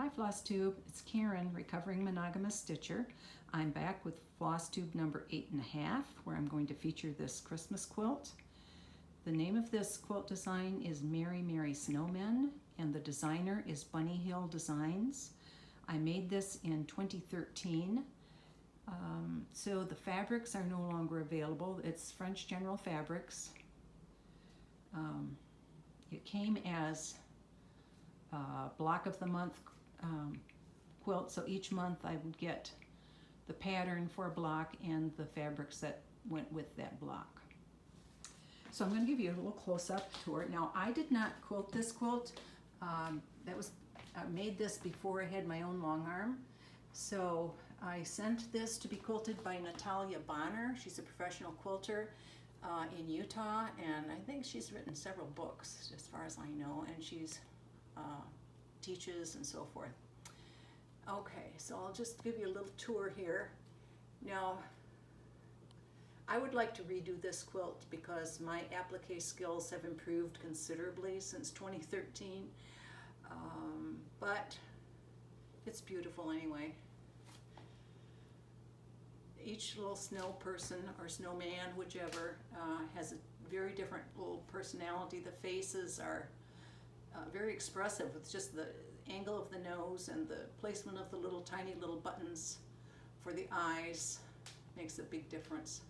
Hi Flosstube, it's Karen, recovering monogamous stitcher. I'm back with Flosstube number 8.5, where I'm going to feature this Christmas quilt. The name of this quilt design is Merry Merry Snowmen, and the designer is Bunny Hill Designs. I made this in 2013. So the fabrics are no longer available. It's French General Fabrics. It came as a block of the month quilt, so each month I would get the pattern for a block and the fabrics that went with that block. So I'm going to give you a little close-up tour. Now, I did not quilt this quilt. I made this before I had my own long arm. So I sent this to be quilted by Natalia Bonner. She's a professional quilter in Utah, and I think she's written several books as far as I know, and she's teaches and so forth. Okay, so I'll just give you a little tour here. Now, I would like to redo this quilt because my applique skills have improved considerably since 2013, but it's beautiful anyway. Each little snow person or snowman, whichever, has a very different little personality. The faces are very expressive with just the angle of the nose and the placement of the little tiny little buttons for the eyes makes a big difference.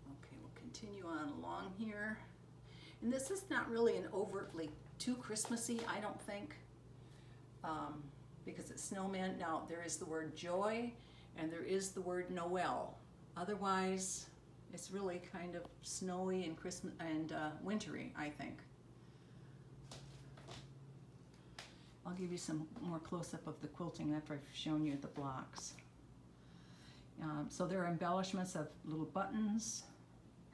Okay, we'll continue on along here. And this is not really an overtly too Christmassy, I don't think, because it's snowmen. Now, there is the word joy and there is the word Noel. Otherwise, it's really kind of snowy and Christmas and wintry, I think. I'll give you some more close-up of the quilting after I've shown you the blocks. So there are embellishments of little buttons,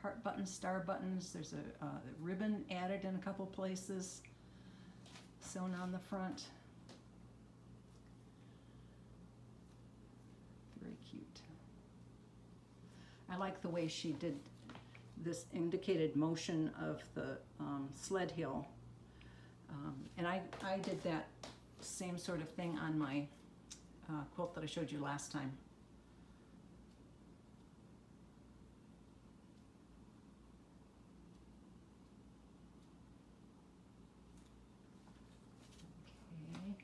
heart buttons, star buttons. There's a ribbon added in a couple places, sewn on the front. Very cute. I like the way she did this indicated motion of the sled hill. And I did that same sort of thing on my quilt that I showed you last time. Okay.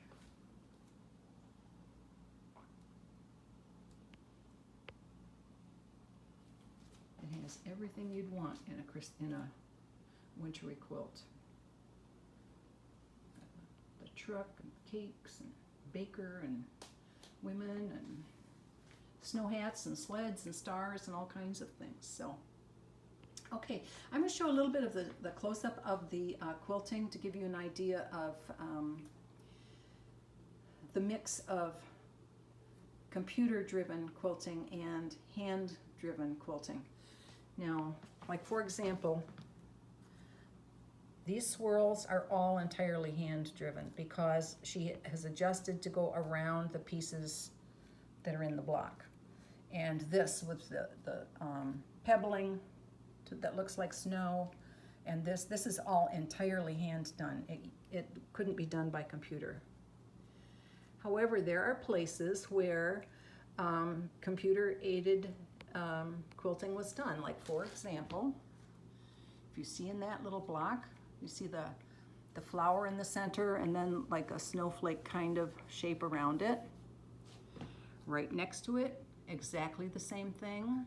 It has everything you'd want in a wintry quilt. Truck and cakes and baker and women and snow hats and sleds and stars and all kinds of things. So, okay, I'm going to show a little bit of the close-up of the quilting to give you an idea of the mix of computer-driven quilting and hand-driven quilting. Now, like for example, these swirls are all entirely hand-driven because she has adjusted to go around the pieces that are in the block. And this with the pebbling that looks like snow, and this is all entirely hand done. It couldn't be done by computer. However, there are places where computer-aided quilting was done. Like for example, if you see in that little block, you see the flower in the center and then like a snowflake kind of shape around it. Right next to it, exactly the same thing.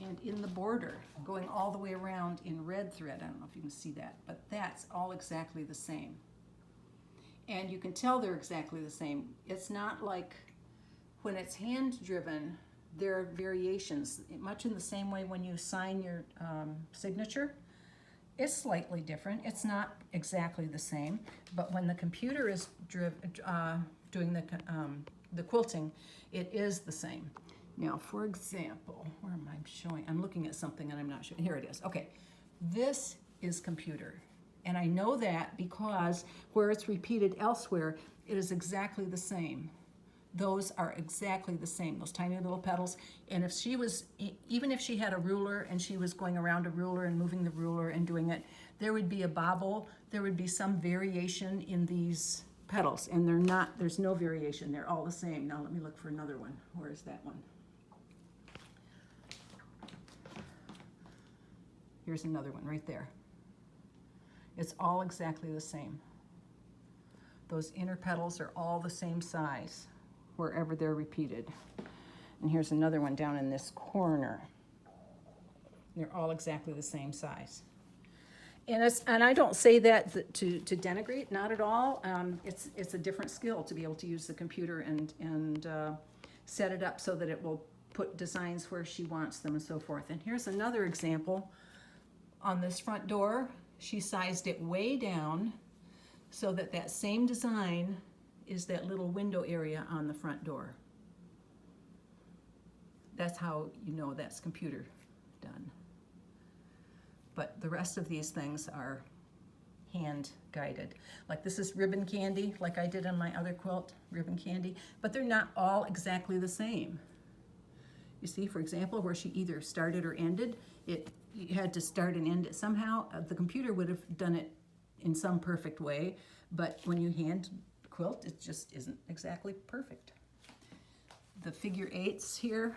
And in the border, going all the way around in red thread, I don't know if you can see that, but that's all exactly the same. And you can tell they're exactly the same. It's not like when it's hand-driven, there are variations, much in the same way when you sign your signature. It's slightly different. It's not exactly the same, but when the computer is doing the quilting, it is the same. Now, for example, where am I showing? I'm looking at something and I'm not sure. Here it is. Okay, this is computer, and I know that because where it's repeated elsewhere, it is exactly the same. those are exactly the same, those tiny little petals. And if she was, even if she had a ruler and she was going around a ruler and moving the ruler and doing it, there would be a bobble, there would be some variation in these petals, and they're not, there's no variation, they're all the same. Now let me look for another one. Where is that one? Here's another one right there. It's all exactly the same. Those inner petals are all the same size wherever they're repeated. And here's another one down in this corner. They're all exactly the same size. And I don't say that to denigrate, not at all. It's a different skill to be able to use the computer and set it up so that it will put designs where she wants them and so forth. And here's another example. On this front door, she sized it way down so that that same design is that little window area on the front door. That's how you know that's computer done. But the rest of these things are hand guided. Like this is ribbon candy, like I did on my other quilt, ribbon candy, but they're not all exactly the same. You see, for example, where she either started or ended, you had to start and end it somehow. The computer would have done it in some perfect way, but when you hand quilt, it just isn't exactly perfect. The figure eights here,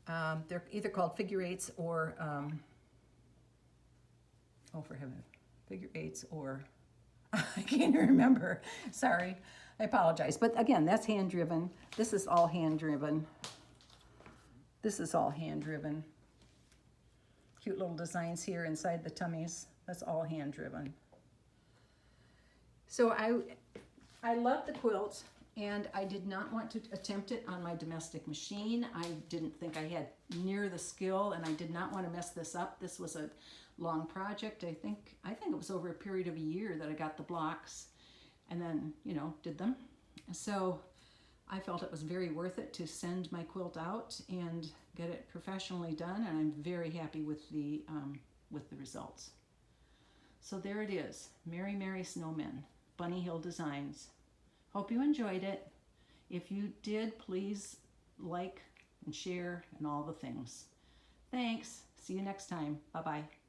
they're either called figure eights or, oh for heaven, figure eights or, I can't even remember, sorry, I apologize. But again, that's hand driven. This is all hand driven. This is all hand driven. Cute little designs here inside the tummies. That's all hand driven. So I love the quilt, and I did not want to attempt it on my domestic machine. I didn't think I had near the skill, and I did not want to mess this up. This was a long project. I think it was over a period of a year that I got the blocks and then, did them. So I felt it was very worth it to send my quilt out and get it professionally done, and I'm very happy with the results. So there it is, Merry Merry Snowmen, Bunny Hill Designs. Hope you enjoyed it. If you did, please like and share and all the things. Thanks. See you next time. Bye-bye.